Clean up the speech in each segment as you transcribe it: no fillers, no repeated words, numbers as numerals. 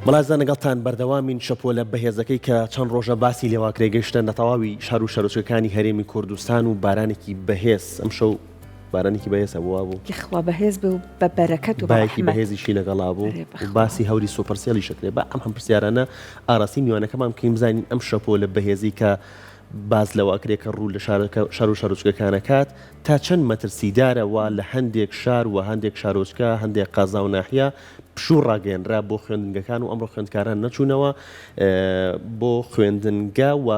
مەڵازان لەگەڵتان بەردەوامین شەپۆ لە بەهێزەکەی کە چەند ڕۆژە باسی لێواکرێ گەیشتە نەتەواوی شار و شەرۆچەکانی هەرێمی کوردستان و بارانێکی بەهێز ئەم شەو بارانێکی بەهێز هەبووە بوو یخوا بەهێز بێ و بە بەرەکەت و باەکی بەهێزیشی لەگەڵا بوو و باسی هەوری سوپەرسێلی شکرێ بە ئەم هەم پرسیارانە ئاراسی میوانەکەمان بکەین بزانین ئەم شەپۆ لە بەهێزی کە باز لەواکرێکە ڕوو لە شار و شارۆچکەکانەکات تا چەند مەترسیدارەوە لە هەندێک شار و هەندێک شارۆچکە هەندێک قازا و ناحیە پشوو ڕاگەێنرا بۆ خوێندنگەکان و ئەمڕۆ خوێندکاران نەچوونەوە بۆ خوێندنگە و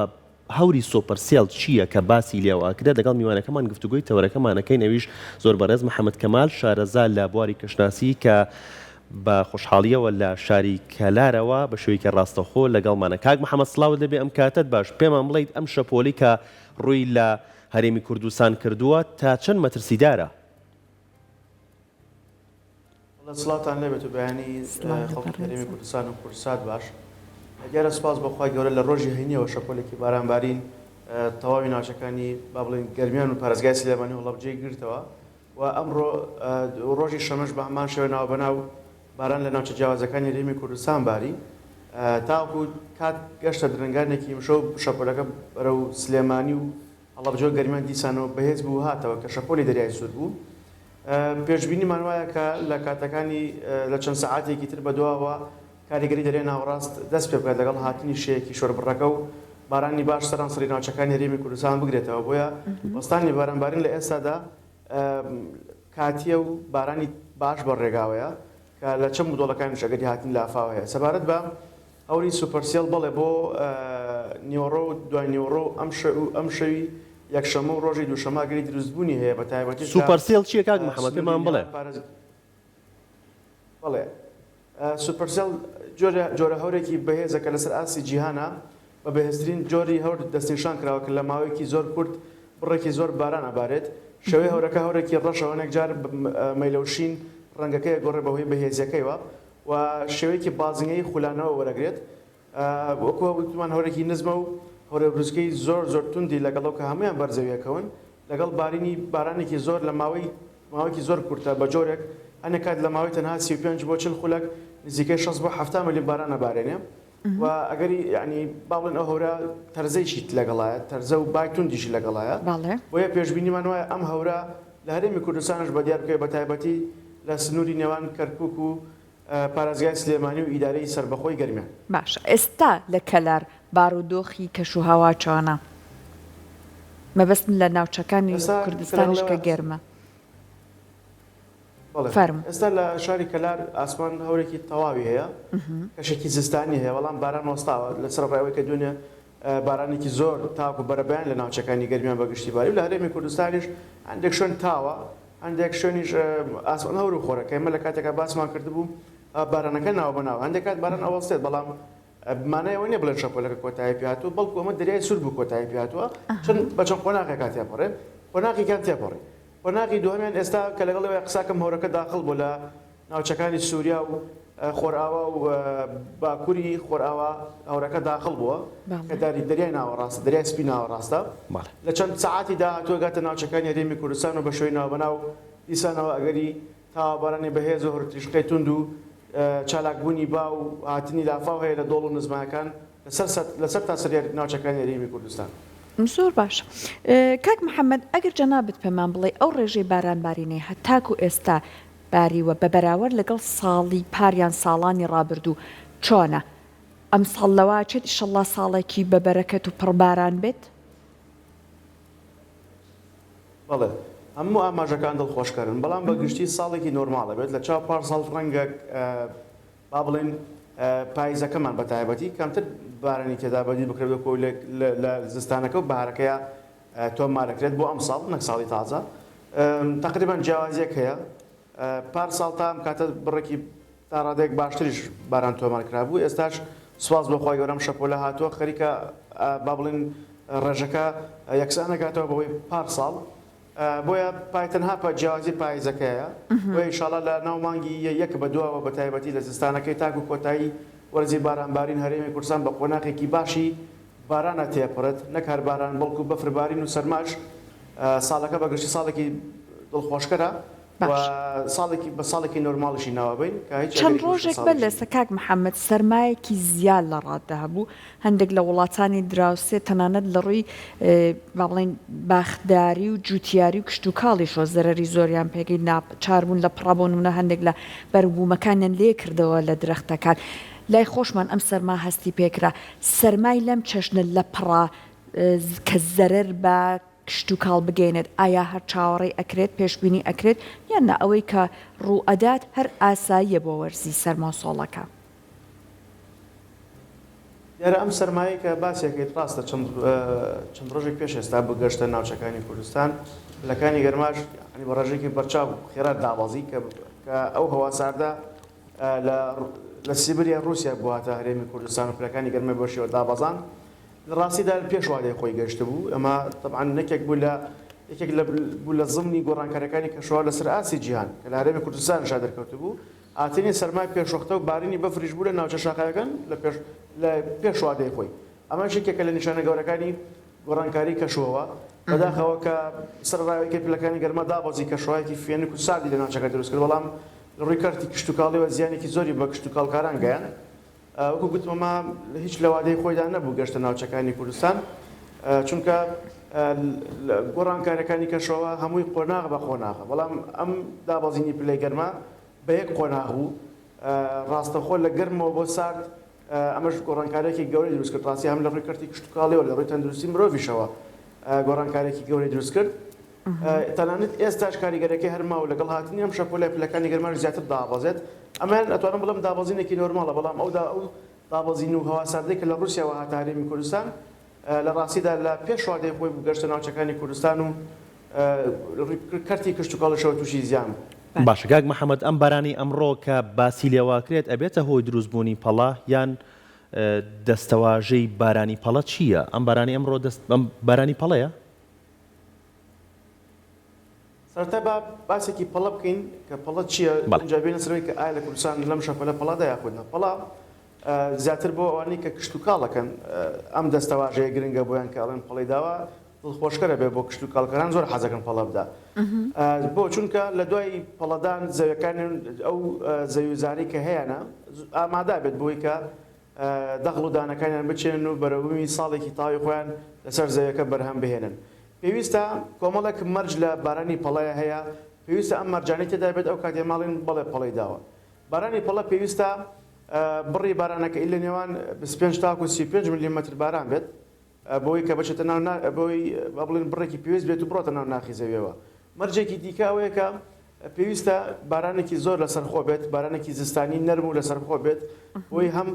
هەوری سۆپەرسێڵ چییە کە باسی لێواکرێت لەگەڵ میوانەکەمان گفتوگوی تەوەرەکەمانەکەین ئەویش زۆر بەڕێز محەممەد کەمال شارەزا لە بواری کەشناسی کە بە خوشحاڵیەوە لە شاری کەلارەوە بە شوەیەکە ڕاستەخۆ لەگەڵمانە کاک محەممەد سڵاو دەبێ ئەم کاتت باش پێمان بڵیت ئەم شەپۆلی کە ڕووی لە هەرێمی کوردستان کردووە تا چەند مەترسیدارە سڵاتان لێبێت و بەیانی خەڵکی هەرێمی کوردستان و کورسات باش دیارە سپاس بەخوای گەورە لە ڕۆژی هەینیەوە شەپۆلێکی بارانبارین تەواوی ناوچەکانی با بڵێن گەرمیان و پارێزگای سلێمانی وڵەبجێ گرتەوە و ئەمڕۆ ڕۆژی شەمەش بە هەمان شێوە ناو بەناو باران لە ناوچە جیاوازەکانی هەرێمی کوردستان باری تاوەکو کات گەشتە درنگانێکی مشە و شەپۆلەکە بەرەو سلێمانی و هەڵەبجۆ گەرمیان دیسانەوە بەهێز بوو هاتەوە کە شەپۆلی دەریای سوود بوو پێشبینیمان وایە کە لە کاتەکانی لە چەند سەعاتێکی تر بەدواوە کاریگەری دەرێ ناوەڕاست دەست پێ بکات لەگەڵ هاتنی شەیەکی شۆربڕەکە و بارانی باش سەرانسەری ناوچەکانی هەرێمی کوردستان بگرێتەوە بۆیە وەستانی بارانبارین لە ئێستادا کاتیە و بارانی باش بەڕێگاوەیە کە لە چەند مدۆڵەکانی شەگەری هاتنی لافاوەیە سەبارەت بە ئەوری سوپەرسێڵ بڵێ بۆ نیوەڕۆ و دوای نیوەڕۆ ئەم شەوی یەکشەمە و ڕۆژی دووشەماگەری دروستبوونی هەیە بە تایبەتی سوپەرسێڵ چییە کاک محەممەد پێمان بڵێ بڵێ سوپەرسێڵ جۆرە هەورێکی بەهێزە کە لەسەر ئاسی جیهانە بە بەهێزترین جۆری هەور دەستنیشان کراوە کە لە ماوەیەکی زۆر کورت بڕێکی زۆر باران ئەبارێت شەوەی هەورەکە هەورێکی ڕەشەوەنێک جار مەیلەوشین ڕەنگەکەی گۆڕێ بەهۆی بەهێزیەکەیەوە و شێوەیەکی بازنگەی خولانەوە وەرەگرێت وەکو وتمان هەورێکی نزمە و هەورە بروسکەی زۆر زۆر توندی لەگەڵەوە کە هەمویان بەرزەویەکەون لەگەڵ بارینی بارانێکی زۆر لە ماوەیەکی زۆر کورتە بە جۆرێک ئەنە کات لە ماوەی تەنها 35 بۆ 40 خولەک نزیکەی 6 بۆ 7 ملی باران نەبارێنێ و ئەگەری یعنی باڵێن ئەو هەورە تەرزەیشیت لەگەڵایە تەرزە و بای توندیشی لەگەڵایە بۆیە پێشبینیمان وایە ئەم هەورە لە هەرێمی کوردستانش بەدیار بکەی بە تایبەتی لە سنووری نێوان کەرکووک و پارێزگای سلێمانی و ئیدارەی سەربەخۆی گەرمیان باش ئێستا لە کەلار بارودۆخی کەشوهاوا چۆنە مەبەست لە ناوچەکانی کوردستانش کە گەرمە ئێستا لە شاری کەلار ئاسمان هەورێکی تەواوی هەیە کەشێکی زستانی هەیە بەڵام باران وەستاوە لەسەر ڕێەوەی کە دوێنێ بارانێکی زۆر تاکو بەرەبیان لە ناوچەکانی گەرمیان بەگشتی باری و لە هەرێمی کوردستانیش هەندێک شوێن تاوە هەندێک شوێنیش ئاسمان هەور و خۆرەکە ئێمە لە کاتێکە باسمان کردبوو بارانەکە ناوە بەناو هەندێک کات باران ئەوەستێت بەڵام مانایەوە نیە بڵێن شەپۆلەکە کۆتایی پێهاتووە بەڵکو ئەمە دەریای سوور بوو کۆتایی پێهاتووە چەند بەچەند قۆناغێکا تێپەڕێ قۆناغێکیان تێپەڕێ قۆناغی دوهەمیان ئێستا کە لەگەڵەوەی قساکەم هەورەکە داخل بوو لە ناوچەکانی سووریا و خۆرئاوا و باکووری خۆرئاوا هەورەکە داخل بووە کە دەریای ناوەڕاستە دەریای سپی ناوەڕاستە لە چەند سەعاتی داهاتووە گاتە ناوچەکانی هەرێمی کوردستان و بە شوێی ناوبەناو دیسانەوە ئەگەری تاوابارانی بەهێز و هەورتریشقەی تونند و چالاکبوونی با و هاتنی لافاو هەیە لە دۆڵ و نزمایەکان لەسەر تاسەری ناوچەکانی هەرێمی کوردستان زۆر باش کاک محەممەد ئەگەر جەنابەت پێمان بڵێ ئەو ڕێژەی بارانبارینەی هەتاکو ئێستا باریوە بە بەراورد لەگەڵ ساڵی پاریان ساڵانی ڕابردوو چۆنە ئەم ساڵ لەوە چێت ئیشەڵڵا ساڵێکی بە بەرەکەت و پڕباران بێت بەڵێ هەموو ئاماژەکان دڵخۆشکردن بەڵام بە گشتی ساڵێکی نۆرماڵە بێت لە چاو پار ساڵ ڕەنگە با بڵێن پاییزەکەمان بە تایبەتی کەمتر بارانی تێدا بەدی بکرێت لە زستانەکە و بەهارەکەیە تۆمارەکرێت بۆ ئەم ساڵ نەک ساڵی تازە تقریبان جیاوازیەک هەیە پار ساڵ تا ئەم کاتە بڕێکی تا ڕادێک باشتریش باران تۆمار کرابوو ئێستاش سواز بەخوای گەورەم شەپۆلە هاتووە خەریکە با بڵێن ڕێژەکە یەکسان نەکاتەوە بەهۆی پار ساڵ بۆیە پایتەنها جیاوازی پاییزەکەیە بۆ ئینشاڵڵا لە ناو مانگی یەک بە دووەوە بە تایبەتی لە زستانەکەی تاکو کۆتایی وەرزی بارانبارین هەرێمی کوردستان بە قۆناغێکی باشی بارانە تێپڕێت نەکار باران بەڵکو بەفربارین و سەرماش ساڵەکە بەگشتی ساڵێکی دڵخۆشکەرە ساڵێکی بە ساڵێکی نۆرماڵیشی ناوابین چەند ڕۆژێک بە لەسە کاک محەممەد سەرمایەکی زیاد لە ڕاددا هەبوو هەندێک لە وڵاتانی دراوسێ تەنانەت لە ڕووی باڵێن باخداری و جوتیاری و کشت و کاڵیشۆ زەرری زۆریان پێگەی چاربوون لە پڕابوونە هەندێک لە بەربوومەکانیان لێ کردەوە لە درەختەکان لای خۆشمان ئەم سەرما هەستی پێکرا سەرمای لەم چەشنە لە پڕا کە زەرەر بە کشت و کاڵ بگەێنێت ئایا هەر چاوەڕێی ئەکرێت پێشببینی ئەکرێت یان نە ئەوەی کە ڕوو ئەدات هەر ئاساییە بۆ وەرزی سەرماسۆڵەکە دیارە ئەم سەرمایە کە باسێکیت ڕاستە چەند ڕۆژێک پێش ئێستا بگەشتە ناوچەکانی کوردستان لەکانی گەرماش بە ڕێژێکی بەرچاو خێرا دابازی کە ئەو هەوا ساردا لە سیبریا رووسیا بواتە هەرێمی کوردستان و پلەکانی گەرمە بەشیەوە دابەزان لە ڕاستیدا پێشوادەی خۆی گەشتە بوو ئەمە طبعا نەکێک بوو لە یەکێک بوو لە زمنی گۆڕانکاریەکانی کەشەوە لەسەر ئاسی جیهان کە لە هەرێمی کوردستان شا دەرکەوت بوو ئاتینی سەرمای پێشوەختە و بارینی بەفریش بوو لە ناوچە شاخەکان لە پێشوادەی خۆی ئەمە یەکێکە لە نیشانە گەورەکانی گۆڕانکاری کەشەوە بەداخەوە کە سەرڕاوێکی پلەکانی گەرمە دابەزی کەشەوەیەکی فێنک و ساردی لە ناوچەکە دروست کرد بەڵام لە ڕووی کارتی کشت و کاڵیەوە زیانێکی زۆری بە کشت و کاڵکاران گەیان وەکو گوتمەمە هیچ لەوادەی خۆیدا نەبوو گەشتە ناوچەکانی کوردستان چونکە گۆڕانکاریەکانی کەشەوە هەمووی قۆناغ بە قۆناغە بەڵام ئەم دابەزینی پلەی گەرمە بە یەک قۆناغ بوو ڕاستەخۆ لە گەرمەوە بۆ سارد ئەمەش گۆڕانکارێکی گەورەی دروست کرد ڕاستی هەم لە ڕووی کارتی کشت و کاڵیەوە لە ڕووی تەندروستی مرۆڤیشەوە گۆڕانکارێکی گەورەی دروست کرد تەنانەت ئێستاش کاریگەرەکەی هەرماوە لەگەڵ هاتنی ئەم شەپۆلای پلەکانی گەرماش زیاتر دابەزێت ئەمان ئەتوانم بڵم دابەزینێکی نۆرماڵە بەڵام ئەو دابەزین و هەوا ساردەی کە لە رووسیاوە هاتە هەرێمی کوردستان لە ڕاستیدا لە پێشوادەی خۆی گەشتە ناوچەکانی کوردستان و کارتی کشت و کاڵیشەوە تووشی زیان باشە کاک محەممەد ئەم بارانی ئەمڕۆ کە باسی لێواکرێت ئەبێتە هۆی دروستبوونی پەڵا یان دەستەواژەی بارانی پەڵە چییە؟ ئەم بارانی ئەمڕۆ بارانی پەڵەیە؟ سەرەتا باسێکی پەڵە بکەین کە پەڵە چییە جابێنە سەرەوەی کە ئایا لە کوردستان لەم شەپۆلە پەڵەدا یاخودنا پەڵە زیاتر بۆ ئەوانەی کە کشت و کاڵەکەن ئەم دەستەواژەیە گرنگە بۆیان کە ئەڵێن پەڵەی داوە دڵخۆشکەرە بێ بۆ کشت و کاڵکەران زۆر حەزەکەن پەڵە بدا بۆ چونکە لە دوای پەڵەدان زەویەکانی ئەو زەویزاری کە هەیەە ئامادا بێت بۆی کە دەخڵ و دانەکانیان بچێن و بەرەبوومی ساڵێکی تاوی خۆیان لەسەر زەویەکە بەرهەم بهێنن پێویستە کۆمەڵێک مەرج لە بارانی پەڵەیە هەیە پێویستە ئەم مەرجانەی تێدا بێت ئەو کاتێ ماڵین بەڵێ پەڵەی داوە بارانی پەڵە پێویستە بڕی بارانەکە ئیل لە نێوان 25 تاکو 35 میلیمتر باران بێت بۆی کە بچێتە ناو بۆی بڵێن بڕێکی پێویست بێت و بڕۆتە ناو ناخی زەویەوە مەرجێکی دیکە ئەوەیە کە پێویستە بارانێکی زۆر لەسەرخۆ بێت بارانێکی زستانی نەرم و لەسەرخۆ بێت بۆی هەم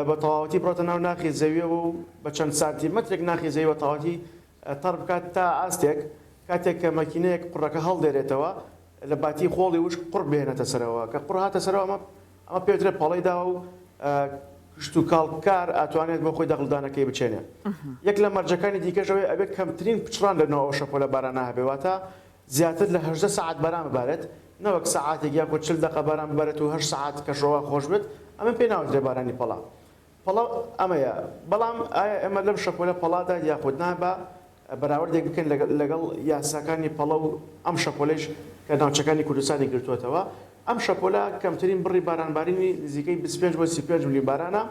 بە تەواوەتی بڕۆتە ناو ناخی زەویەوە و بە چەند سانتیمەترێک ناخی زەویەوە تەواوەتی تەڕ بکات تا ئاستێک کاتێک کە مەکینەیەک قوڕەکە هەڵدێرێتەوە لە باتی خۆڵی وش قوڕ بهێنێتە سەرەوە کە قوڕ هاتە سەرەوە ئەمە پێوترێت پەڵەی داوە و کشت و کاڵکار ئەتوانێت بۆ خۆی دەخڵدانەکەی بچێنێ یەک لە مەرجەکانی دیکەشەوەی ئەبێت کەمترین پچڕان لەنەوە ئەو شەپۆلە بارانە هەبێواتە زیاتر لە 18 ساعت باران ببارێت نەوەک ساعاتێک یاکۆ 40 دقیقە باران ببارێت و 8 ساعت کەشەوە خۆش بێت ئەمە پێی ناوترێ بارانی پەڵا ئەمەیە بەڵام ئایا ئێمە لەم شەپۆلە پەڵادا یاخود نابە بەراوردێک بکەن لەگەڵ یاساکانی پەڵە و ئەم شەپۆلەش کە ناوچەکانی کوردستانی گرتووەتەوە ئەم شەپۆلە کەمترین بڕی بارانبارینی نزیکەی 25 بۆ 35 میلی بارانە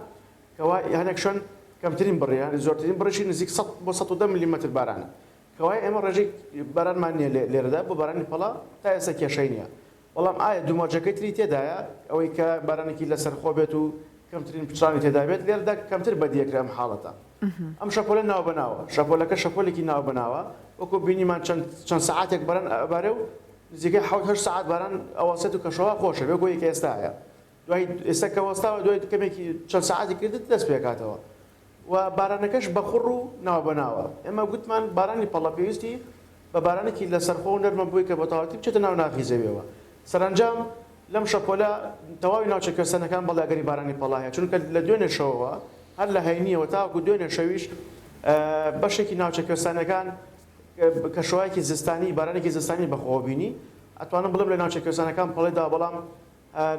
کەوا هەنێک شوێن کەمترین بڕیان زۆرترین بڕشی نزیک 100 بۆ 110 میلیمتر بارانە کەوای ئێمە ڕێژەی بارانمان نییە لێرەدا بۆ بارانی پەڵە تا ئێستا کێشەی نییە بەڵام ئایا دوومەرجەکەی تری تێدایە ئەوەی کە بارانێکی لەسەرخۆ بێت و کەمترین پچڕانی تێدا بێت لێرەدا کەمتر بەدیەکرا ئەم حاڵەتە ئەم شەپۆلە ناو بەناوە شەپۆلەکە شەپۆلێکی ناو بەناوە وەکو بینیمان چەند ساعاتێک بەرەن ئەبارێ و نزیکەی 7 ساعت باران ئەوەسێت و کەشەوە خۆشە بێ گۆیەکە ئێستاە دوای ئێستا کە وەستاوە دوای کەمێکی چەند ساعتی کردت دەست پێکاتەوە و بارانەکەش بەخوڕ و ناو بەناوە ئێمە گوتمان بارانی پەڵە پێویستی بە بارانێکی لەسەرخۆ و نەرمە بووی کە بە تەواوەتی بچێتە ناو ناخی زەویەوە سەرنجام لەم شەپۆلە تەواوی ناوچە کوێستانەکان بەڵاگەری بارانی پەڵا هەیە چونکە لە دوێنێ شەوەوە هەر لە هەینیەوە تاوەکو دوێنێ شەویش بەشێکی ناوچە کوێستانەکان کەشەوایەکی زستانی بارانێکی زستانی بەخۆبینی ئەتوانم بڵم لە ناوچە کوێستانەکان پەڵێدا بەڵام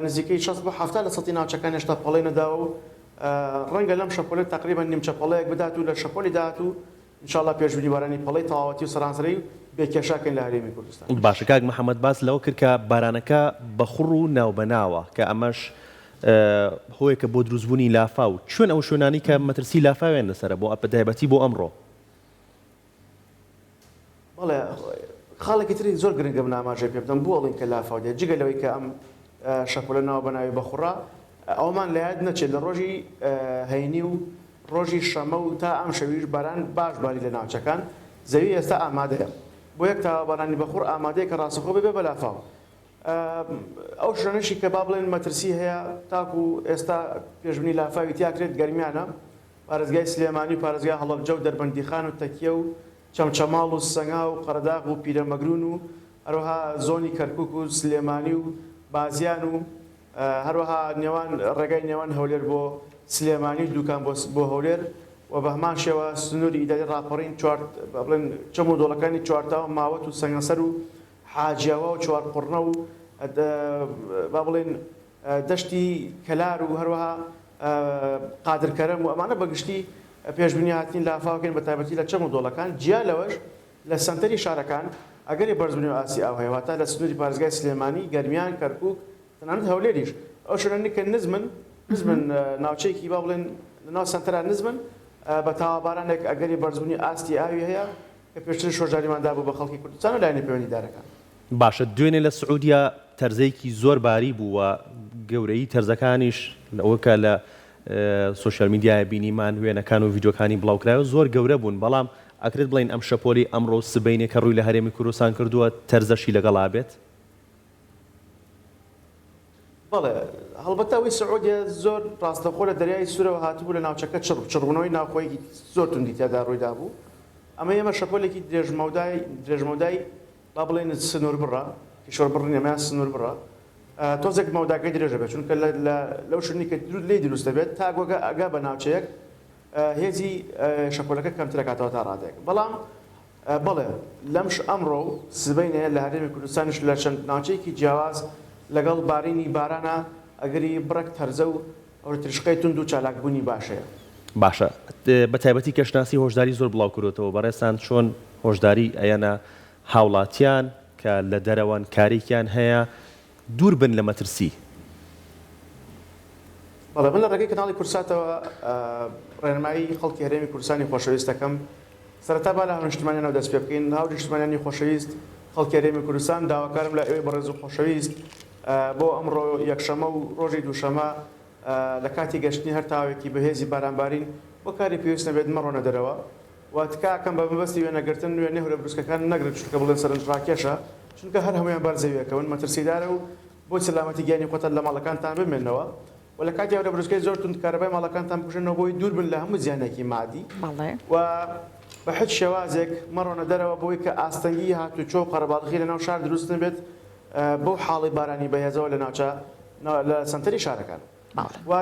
نزیکەی 60 بۆ 70 لە سەتی ناوچەکان هێشتا پەڵەی نەداوە و ڕەنگە لەم شەپۆلە تقریبا نیمچە پەڵەیەک بدات و لە شەپۆلی داهات و انشاءالله پێشبینی بارانی پەڵەی تەواوەتی و سەرانسەری بێکێشاکەین لە هەرێمی کوردستان. باشە کاک محەممەد باس لەوە کرد کە بارانەکە بەخڕ و ناوبەناوە کە ئەمەش هۆیەکە بۆ دروستبوونی لافا و چۆن ئەو شوێنانی کە مەترسی لافاوێن لەسرە بۆ ئەپەدایبەتی بۆ ئەمڕۆ. بەڵێ خاڵێکی تری زۆر گرنگە من ئاماژەی پێ بدەم بۆ ئەڵین کە لافاودێت جگە لەوەی کە ئەم شەپۆلە ناوبەناوی بەخوڕا ئەومان لە یاد نەچێت لە ڕۆژی هەینی و ڕۆژی شەمە و تا ئەم شەویش باران باش باری لە ناوچەکان زەوی ئێستا ئامادەیە بۆ یەک تاوەبارانی بەخوڕ ئامادەیە کە ڕاستەخۆ بێ بە لافاو. ئەو شوێنەشی کە با بڵێن مەترسی هەیە تاکو ئێستا پێشبنی لافاوی تیاکرێت گەرمیانە پارێزگای سلێمانی و پارێزگای هەڵەبجە و دەربەندیخان و تەکیە و چەمچەماڵ و سەنگا و قەرداغ و پیرەمەگرون و هەروەها زۆنی کەرکووک و سلێمانی و بازیان و هەروەها نێوان ڕێگای نێوان هەولێر بۆ سلێمانی دوکان بۆ هەولێر و بە هەمان شێوە سنووری ئیداری ڕاپەڕین بڵێن چەم و دۆڵەکانی چوارتاوە ماوەت و سەنگەسەر و حاجیاوە و چوارقڕنە و با بڵێن دەشتی کەلار و هەروەها قادرکەرەم و ئەمانە بەگشتی پێشبینی هاتین لافاوکەین بە تایبەتی لە چەم و دۆڵەکان جیا لەوەش لە سنتەری شارەکان ئەگەری بەرزبوونی و ئاسی ئاو هەیە تا لە سنووری پارێزگای سلێمانی گەرمیان کەرکووک تەنانەت هەولێریش ئەو شوێنانی کە نزمن ناوچەیەکی با بڵێن لەناو سنتەرا نزمن بە تاوابارانێک ئەگەری بەرزبوونی ئاستی ئاوی هەیە کە پێشتر شۆژاریماندا بوو بە خەڵکی کوردستان و لایەنی پەیوەندیدارەکان. باشە دوێنێ لە سعودیا تەرزەیەکی زۆر باری بوو و گەورەی تەرزەکانیش ئەوەکە لە سوشیال میدیای بینیمان وێنەکان و ڤیدیۆکانی بڵاوکرایەوە زۆر گەورە بوون بەڵام ئەکرێت بڵین ئەم شەپۆلی ئەمڕۆ سبەینێک کە ڕووی لە هەرێمی کوردستان کردووە تەرزەشی لەگەڵا بێت. بەڵێ هەڵبەتە ئەوەی سعودیا زۆر ڕاستەخۆ لە دەریای سوورەوە هاتبوو لە ناوچەکە چڕبوونەوەی ناوخۆیەکی زۆر توندی تێدا ڕوویدا بوو. ئەمە ئێمە شەپۆلێکی درێژمەودای با بڵێن سنوور بڕە کیشۆر بڕین ئەمە سنوور بڕە تۆزێک مەوداکەی درێژە بێت چونکە لەو شوێنی کە لێ دروستە بێت تا گۆگە ئەگا بە ناوچەیەک هێزی شەپۆلەکە کەمتر دەکاتەوە تا ڕادێک. بەڵام بەڵێ لەمش ئەمڕۆ سبەینەیە لە هەرێمی کوردستانیش لە چەند ناوچەیەکی جیاواز لەگەڵ بارینی بارانە ئەگەری بڕێک تەرزە و ئەو ترشقەی تند و چالاکبوونی باشەیە. باشە بە تایبەتی کەشناسی هۆشداری زۆر بڵاو کردوتەوە بەڕێستان چۆن هۆشداری ئەیەنە هاوڵاتیان کە لە دەرەوەن کارێکیان هەیە دوور بن لە مەترسی. بەڵێ من لە ڕێگەی کەناڵی کورساتەوە ڕێنمایی خەڵکی هەرێمی کوردستانی خۆشەویستەکەم سەرەتا با لە هەڵنیشتمانیانەوە دەست پێ بکەین هاونیشتمانیانی خۆشەویست خەڵکی هەرێمی کوردستان داواکارم لە ئێوەی بەڕێز و خۆشەویست بۆ ئەمڕۆ یەکشەمە و ڕۆژی دووشەمە لە کاتی گەشتنی هەر تاوێکی بەهێزی بارانبارین بۆ کاری پێویست نەبێت مەڕۆنە دەرەوە و تکاکەم بە مەبەستی وێنەگرتن وێنەی هەورە بروسکەکان نەگرێت چونکە بڵێن سەرنجڕاکێشە چونکە هەر هەمویان بەرزەویەکەون مەترسیدارە و بۆ سەلامەتی گیانی خۆتان لە ماڵەکانتان بمێنەوە و لە کاتی هەورە بروسکەی زۆر تند کارەبای ماڵەکانتان بکوژێنەوە بۆی دوور بن لە هەموو زیانێکی مادی و بە هیچ شێوازێک مەڕۆنە دەرەوە بۆی کە ئاستەنگی هاتوچۆ و قەرەباڵغی لەناو شار دروست نبێت بۆ حاڵی بارانی بەهێزەوە لە ناوچە لە سنتەری شارەکان و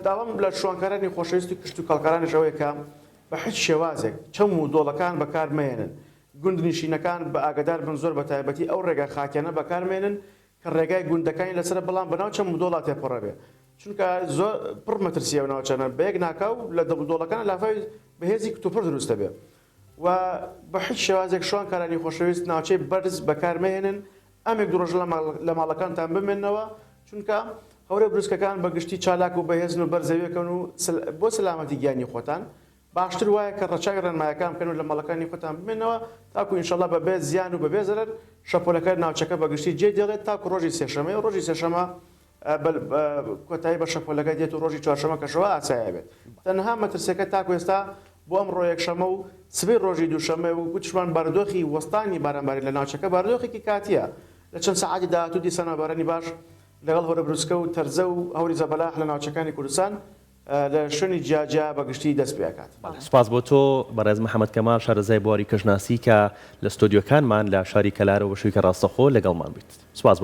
داوام لە شوانکارانی خۆشەویستی کشت و کاڵکارانیش ئەوەیە کە بە هیچ شێوازێک چەم و دۆڵەکان بەکارمێنن گوندنشینەکان بە ئاگدار بن زۆر بە تایبەتی ئەو ڕێگە خاکێنە بەکارمێنن کە ڕێگای گوندەکانی لەسرە بەڵام بەناو چەم و دۆڵات تێپەڕە بێ چونکە زۆر پڕ مەترسیە و ناوچەنە بە یەک ناکاو لە دۆڵەکان لافاوی بەهێزی کتوپڕ دروستە بێ و بە هیچ شێوازێک شوانکارانی خۆشەویست ناوچەی بەرز بەکارمێنن ئەمێک دوڕۆژ لە ماڵەکانتان بمێنەوە چونکە هەورە بروسکەکان بەگشتی چالاک و بەهێزن و بەرزەویەکەن و بۆ سەلامەتی گیانی خۆتان باشتر وایە کە ڕەچاوی ڕێنمایەکان بکەن و لە ماڵەکانی خۆتان بمێنەوە تاکو ئینشەڵڵا بەبێ زیان و بەبێ زەرەر شەپۆلەکە ناوچەکە بەگشتی جێ دێڵێت تاکو ڕۆژی سێشەمە و ڕۆژی سێشەمە کۆتایی بە شەپۆلەکە دێت و ڕۆژی چوارشەمە کەشەوە ئاسایە بێت تەنها مەترسەکە تاکو ئێستا بۆ ئەمڕۆ یەکشەمە و سبەی ڕۆژی دووشەمە و گوتشمان بارودۆخی وەستانی بارانباری لە ناوچەکە بارودۆخێکی کاتیە لە چەند سەعاتی داهاتوو دیسانە بارانی باش لەگەڵ هەورە بروسکە و تەرزە و هەوری زەبەلاح لە ناوچەکانی کوردستان لە شوێنی جیاجیا بەگشتی دەست پێکات. سپاس بۆ تۆ بەڕێز محەممەد کەمال شارەزای بواری کەژناسی کە لە ستۆدیۆکانمان لە شاری کەلارەوە بەشووی کە ڕاستەخۆ لەگەڵمان بیت. سپاس.